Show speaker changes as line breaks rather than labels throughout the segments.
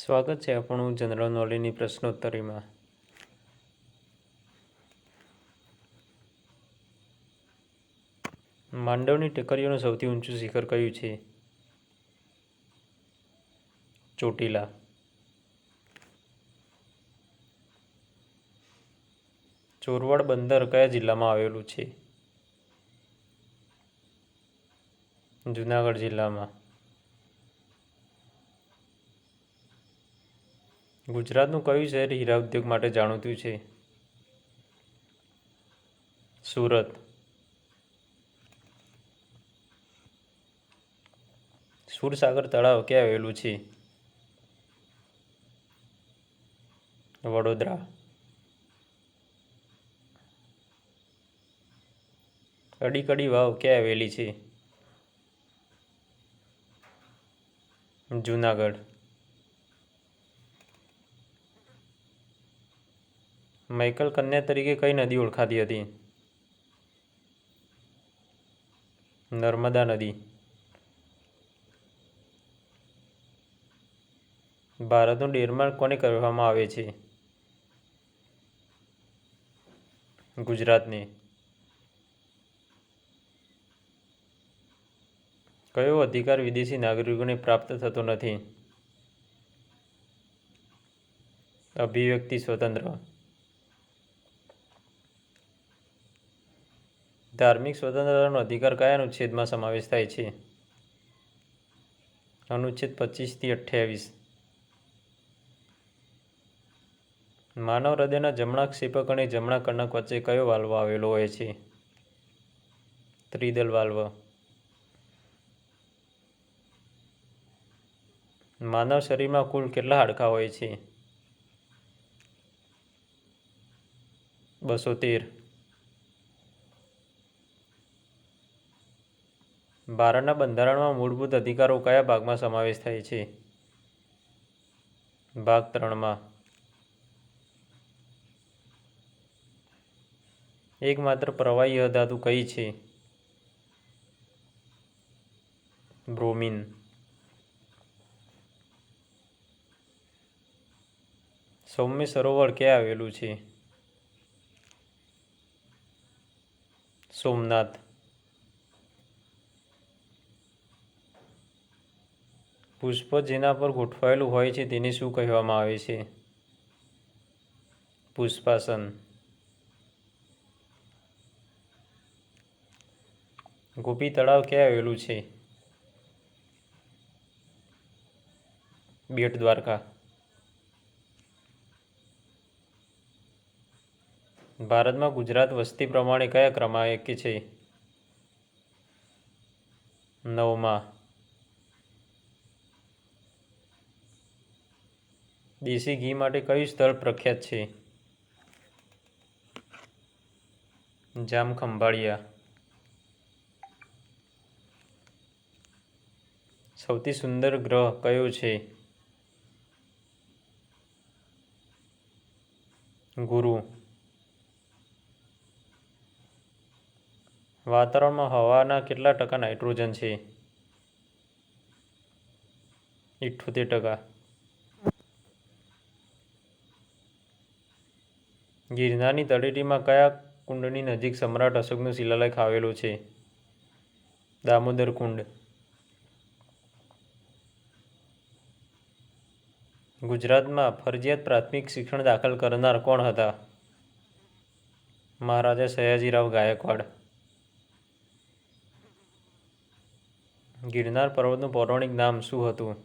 સ્વાગત છે આપણું જનરલ નોલેજની પ્રશ્નોત્તરીમાં. માંડવની ટેકરીઓનું સૌથી ઊંચું શિખર કયું છે? ચોટીલા. ચોરવાડ બંદર કયા જિલ્લામાં આવેલું છે? જૂનાગઢ જિલ્લામાં. ગુજરાતનું કયું શહેર હીરા ઉદ્યોગ માટે જાણીતું છે? સુરત. સુરસાગર તળાવ ક્યાં આવેલું છે? વડોદરા. અડીકડી વાવ ક્યાં આવેલી છે? જૂનાગઢ. મૈકલ કન્યા તરીકે કઈ નદી ઓળખાતી હતી? નર્મદા નદી. ભારતનું ડેનમાર્ક કોને કહેવામાં આવે છે? ગુજરાતને. કયો અધિકાર વિદેશી નાગરિકોને પ્રાપ્ત થતો નથી? અભિવ્યક્તિ સ્વતંત્ર. ધાર્મિક સ્વતંત્રતાનો અધિકાર કયા અનુચ્છેદમાં સમાવેશ થાય છે? અનુચ્છેદ 25 થી 28. માનવ હૃદયના જમણા ક્ષેપક અને જમણા કર્ણક વચ્ચે કયો વાલ્વ આવેલો હોય છે? ત્રિદલ વાલ્વ. માનવ શરીરમાં કુલ કેટલા હાડકાં હોય છે? 213. ભારતના બંધારણમાં મૂળભૂત અધિકારો કયા ભાગમાં સમાવેશ થાય છે? ભાગ 3માં. એકમાત્ર પ્રવાહી અધાતુ કઈ છે? બ્રોમિન. સૌમ્ય સરોવર ક્યાં આવેલું છે? સોમનાથ. પુષ્પ જેના પર ગોઠવાયેલું હોય છે તેને શું કહેવામાં આવે છે? પુષ્પાસન. ગોપી તળાવ ક્યાં આવેલું છે? બેટ દ્વારકા. ભારતમાં ગુજરાત વસ્તી પ્રમાણે કયા ક્રમાંકે છે? 9માં. દેશી ઘી માટે કયું સ્થળ પ્રખ્યાત છે? જામખંભાળિયા. સૌથી સુંદર ગ્રહ કયો છે? ગુરુ. વાતાવરણમાં હવાના કેટલા ટકા નાઇટ્રોજન છે? 78%. ગિરનારની તળેટીમાં કયા કુંડની નજીક સમ્રાટ અશોકનો શિલાલેખ આવેલો છે? દામોદર કુંડ. ગુજરાતમાં ફરજિયાત પ્રાથમિક શિક્ષણ દાખલ કરનાર કોણ હતા? મહારાજા સયાજીરાવ ગાયકવાડ. ગિરનાર પર્વતનું પૌરાણિક નામ શું હતું?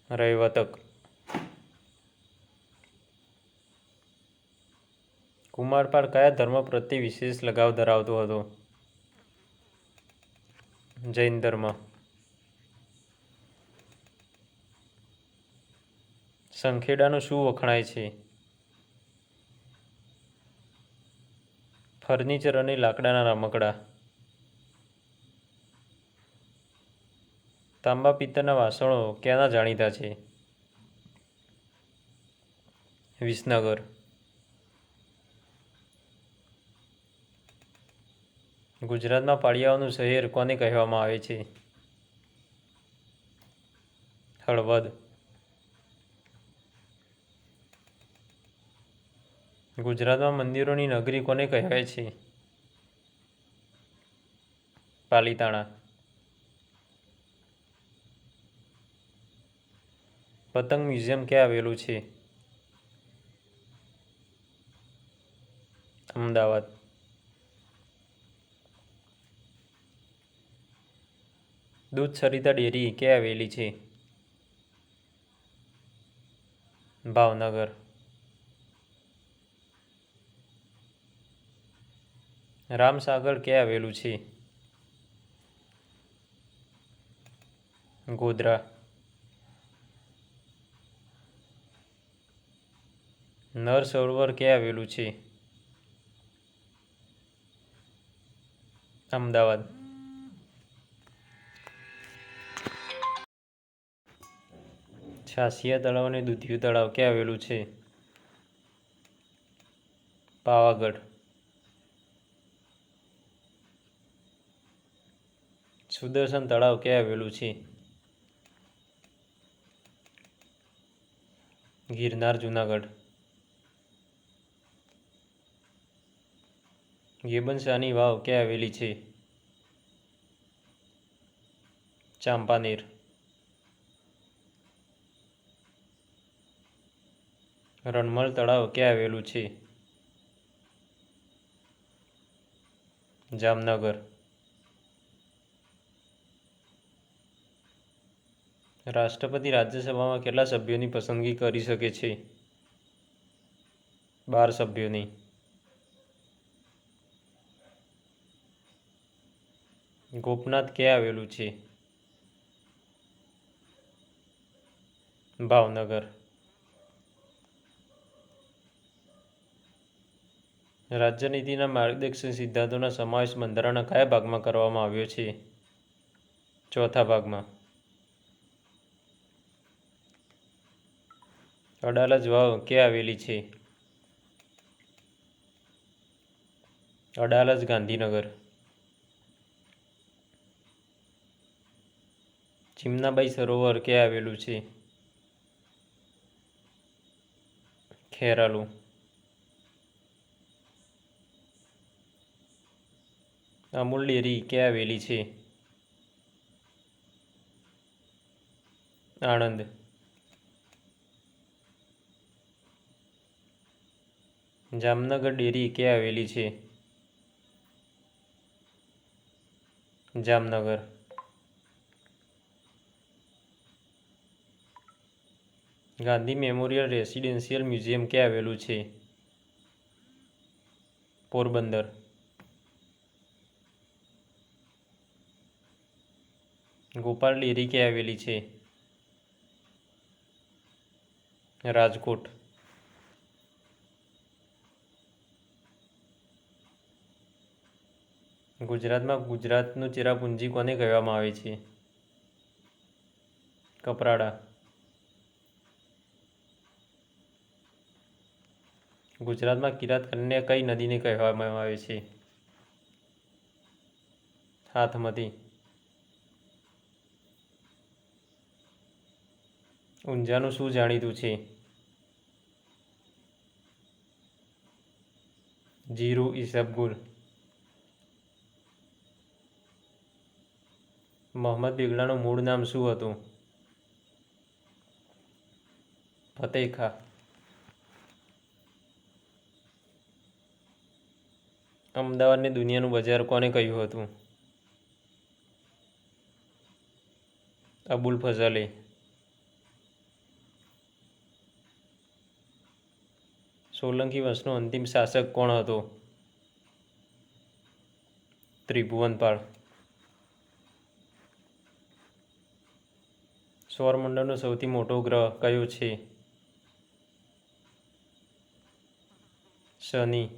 રૈવતક. કુમારપાળ કયા ધર્મ પ્રત્યે વિશેષ લગાવ ધરાવતો હતો? જૈન ધર્મ. સંખેડાનું શું વખણાય છે? ફર્નિચર અને લાકડાના રમકડા. તાંબા પિત્તળના વાસણો ક્યાંના જાણીતા છે? વિસનગર. ગુજરાતમાં પાળિયાઓનું શહેર કોને કહેવામાં આવે છે? હળવદ. ગુજરાતમાં મંદિરોની નગરી કોને કહેવાય છે? પાલીતાણા. પતંગ મ્યુઝિયમ ક્યાં આવેલું છે? અમદાવાદ. દૂધ સરિતા ડેરી ક્યાં આવેલી છે? ભાવનગર. રામસાગર ક્યાં આવેલું છે? ગોધરા. નર સરોવર ક્યાં આવેલું છે? અમદાવાદ. છાસિયા તળાવ અને દૂધિયું તળાવ ક્યાં આવેલું છે? પાવાગઢ. સુદર્શન તળાવ ક્યાં આવેલું છે? ગિરનાર, જુનાગઢ. ગેબનશાહની વાવ ક્યાં આવેલી છે? ચાંપાનેર. રણમલ તળાવ ક્યાં આવેલું છે? જામનગર. રાષ્ટ્રપતિ રાજ્યસભામાં કેટલા સભ્યોની પસંદગી કરી શકે છે? 12 સભ્યોની. ગોપનાથ ક્યાં આવેલું છે? ભાવનગર. રાજ્યનીતિના માર્ગદર્શક સિદ્ધાંતોનો સમાવેશ બંધારણના કયા ભાગમાં કરવામાં આવ્યો છે? ચોથા ભાગમાં. અડાલજ વાવ ક્યાં આવેલી છે? અડાલજ, ગાંધીનગર. ચિમનાબાઈ સરોવર ક્યાં આવેલું છે? ખેરાલુ. અમૂલ ડેરી ક્યાં આવેલી છે? આણંદ. જામનગર ડેરી ક્યાં આવેલી છે? Jamnagar. Gandhi memorial residential museum ક્યાં આવેલું છે? પોરબંદર. ગોપાલ ડેરી ક્યાં આવેલી છે? રાજકોટ. ગુજરાતમાં ગુજરાતનું ચેરાપુંજી કોને કહેવામાં આવે છે? કપરાડા. ગુજરાતમાં કિરાત કન્યા કઈ નદીને કહેવામાં આવે છે? હાથમતી. ઊંઝાનું શું જાણીતું છે? જીરું ઈસબગુલ. મોહમ્મદ બેગડાનું મૂળ નામ શું હતું? ફતેહ ખાં. અમદાવાદને દુનિયાનું બજાર કોને કહ્યું હતું? અબુલ ફઝલે. સોલંકી વંશનો અંતિમ શાસક કોણ હતો? ત્રિભુવનપાળ. સૌરમંડળનો સૌથી મોટો ગ્રહ કયો છે? શનિ.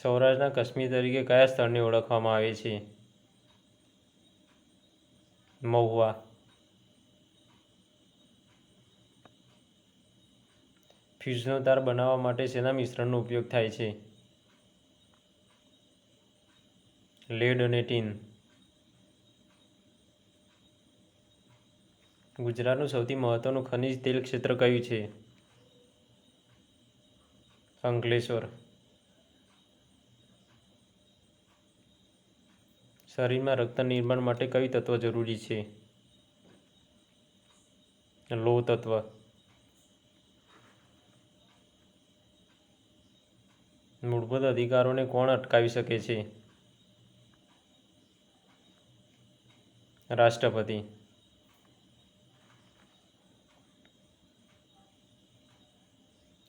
સૌરાષ્ટ્રના કાશ્મીર તરીકે કયા સ્થળને ઓળખવામાં આવે છે? મહુવા. ફ્યુઝનો તાર બનાવવા માટે શેના મિશ્રણનો ઉપયોગ થાય છે? લેડ અને ટીન. ગુજરાતનું સૌથી મહત્વનું ખનિજ તેલ ક્ષેત્ર કયું છે? અંકલેશ્વર. શરીરમાં રક્ત નિર્માણ માટે કયું તત્વ જરૂરી છે? લોહ તત્વ. મૂળભૂત અધિકારોને કોણ અટકાવી શકે છે? રાષ્ટ્રપતિ.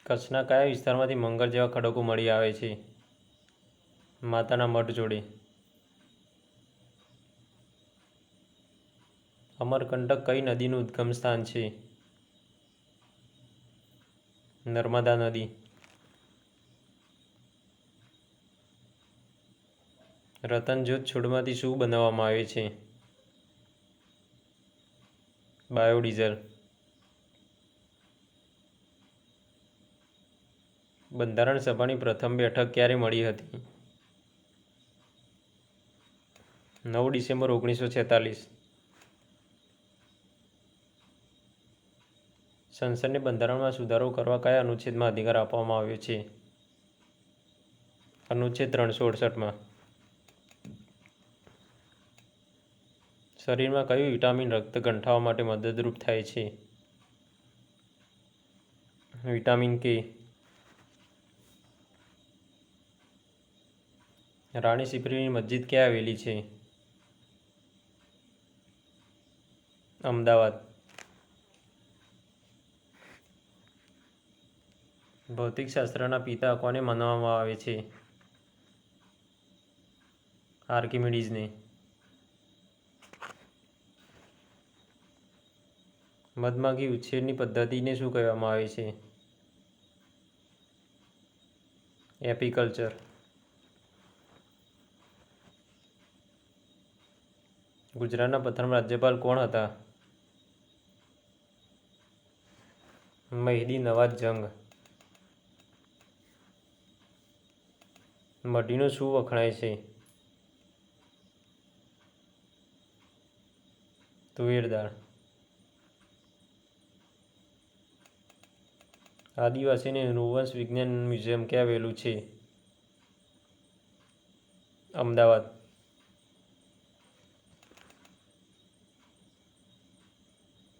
કચ્છના કયા વિસ્તારમાંથી મંગળ જેવા ખડકો મળી આવે છે? માતાના મઢ જોડે. અમરકંટક કઈ નદીનું ઉદ્ગમ સ્થાન છે? નર્મદા નદી. રતનજોત છોડમાંથી શું બનાવવામાં આવે છે? બાયોડીઝલ. બંધારણ સભાની પ્રથમ બેઠક ક્યારે મળી હતી? 9 ડિસેમ્બર 1946. સંસદને બંધારણમાં સુધારો કરવા કયા અનુચ્છેદમાં અધિકાર આપવામાં આવ્યો છે? અનુચ્છેદ 368માં. શરીરમાં કયું વિટામિન રક્ત ગંઠાવા માટે મદદરૂપ થાય છે? વિટામિન કે. રાણી સિપ્રીની મસ્જિદ ક્યાં આવેલી છે? અમદાવાદ. ભૌતિકશાસ્ત્રના પિતા કોને માનવામાં આવે છે? આર્કિમિડીઝને. મધમાખી ઉછેરની પદ્ધતિને શું કહેવામાં આવે છે? એપીકલ્ચર. ગુજરાતના પ્રથમ રાજ્યપાલ કોણ હતા? મહિદી નવાઝ જંગ. મઢીનું શું વખણાય છે? તુવેર દાળ. આદિવાસીને નૃવંશ વિજ્ઞાન મ્યુઝિયમ ક્યાં આવેલું છે? અમદાવાદ.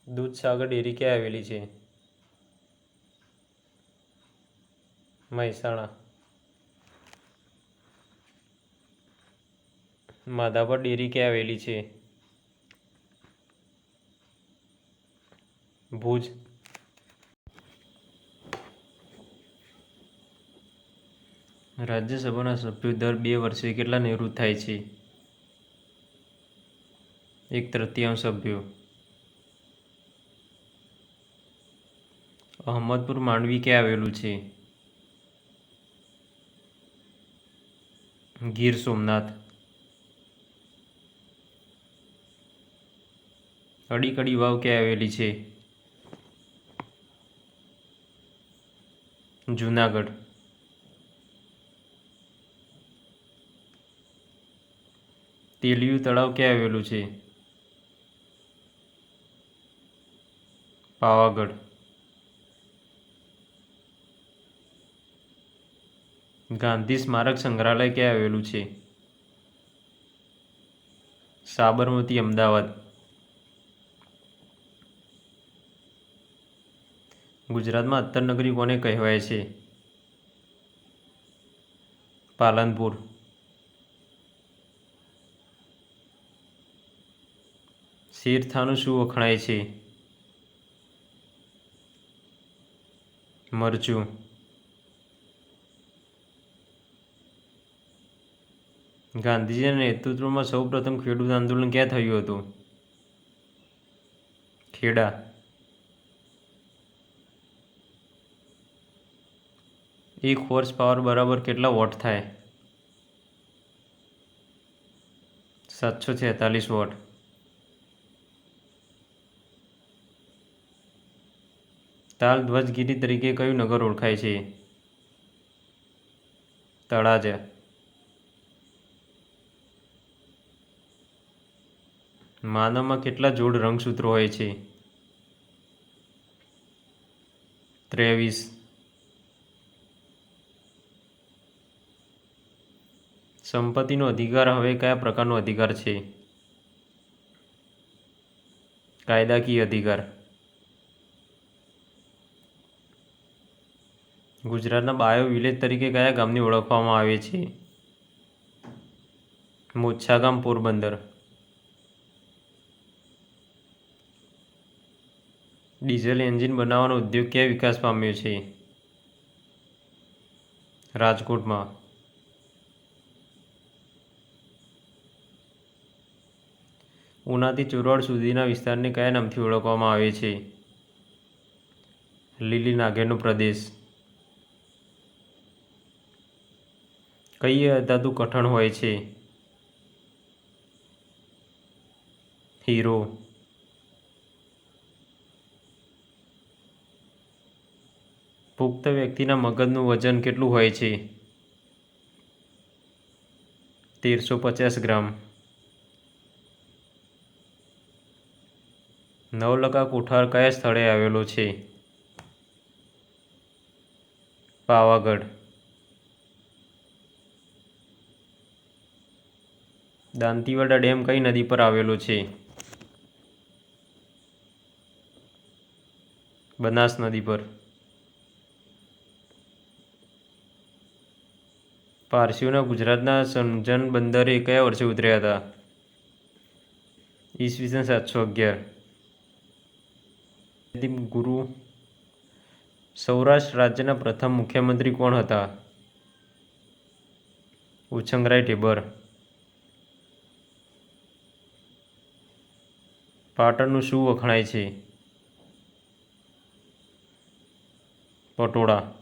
દૂધસાગર ડેરી ક્યાં આવેલી છે? મહેસાણા. માધાપર ડેરી ક્યાં આવેલી છે? ભુજ. રાજ્યસભાના સભ્યો દર 2 વર્ષે કેટલા નિવૃત્ત થાય છે? 1/3 સભ્યો. અહમદપુર માંડવી ક્યાં આવેલું છે? ગીર સોમનાથ. અડીકડી વાવ ક્યાં આવેલી છે? જુનાગઢ. તેલિયું તળાવ ક્યાં આવેલું છે? પાવાગઢ. ગાંધી સ્મારક સંગ્રહાલય ક્યાં આવેલું છે? સાબરમતી, અમદાવાદ. ગુજરાતમાં અત્તરનગરી કોને કહેવાય છે? પાલનપુર. શેરથાનું શું વખણાય છે? મરચું. ગાંધીજીના નેતૃત્વમાં સૌ પ્રથમ ખેડૂત આંદોલન ક્યાં થયું હતું? ખેડા. એક હોર્સ પાવર બરાબર કેટલા વોટ થાય? 746 વોટ. તાલ ધ્વજગીરી તરીકે કયું નગર ઓળખાય છે? તળાજા. માનવમાં કેટલા જોડ રંગસૂત્રો હોય છે? 23. સંપત્તિનો અધિકાર હવે કયા પ્રકારનો અધિકાર છે? કાયદાકીય અધિકાર. ગુજરાતના બાયો વિલેજ તરીકે કયા ગામને ઓળખવામાં આવે છે? મોચ્છાગામ, પોરબંદર. ડીઝલ એન્જિન બનાવવાનો ઉદ્યોગ ક્યાં વિકાસ પામ્યો છે? રાજકોટમાં. ઉનાથી ચોરવાડ સુધીના વિસ્તારને કયા નામથી ઓળખવામાં આવે છે? લીલી નાગેરનો પ્રદેશ. કઈ ધાતુ કઠણ હોય છે? હીરો. પુખ્ત વ્યક્તિના મગજનું વજન કેટલું હોય છે? 1350 ગ્રામ. નવલખા કોઠાર કયા સ્થળે આવેલો છે? પાવાગઢ. દાંતીવાડા ડેમ કઈ નદી પર આવેલો છે? બનાસ નદી પર. પારસીઓના ગુજરાતના સંજન બંદરે કયા વર્ષે ઉતર્યા હતા? ઈસવીસન 711. ગુરુ. સૌરાષ્ટ્ર રાજ્યના પ્રથમ મુખ્યમંત્રી કોણ હતા? ઉછંગરાય ઢેબર. પાટણનું શું વખણાય છે? પટોળા.